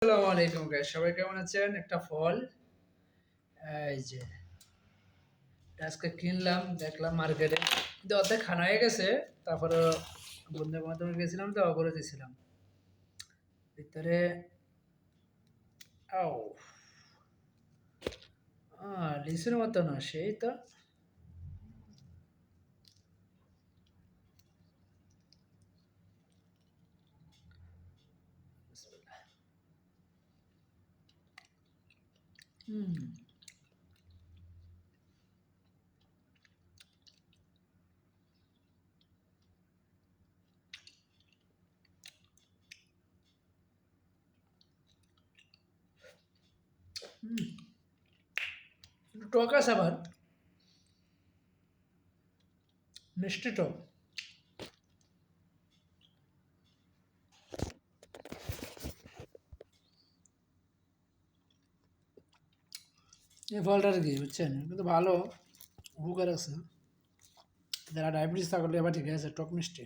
আসসালামু আলাইকুম গাইস, সবাই কেমন আছেন? একটা ফল এই যে এটা আজকে কিনলাম, দেখলাম মার্কেটে, কিন্তু অর্ধেক খানা হয়ে গেছে। তারপরে বন্ধু বান্ধব গেছিলাম তো করে দিয়েছিলাম ভিতরে। আও লিচুর মতো না, সেই তো। হুম হুম, একটু টক আছে, আবার মিষ্টি টক। এই ফলটার কি বুঝছেন, কিন্তু ভালো উপকার আছে। যারা ডায়াবেটিস থাকলে এবার ঠিক আছে, টক মিষ্টি।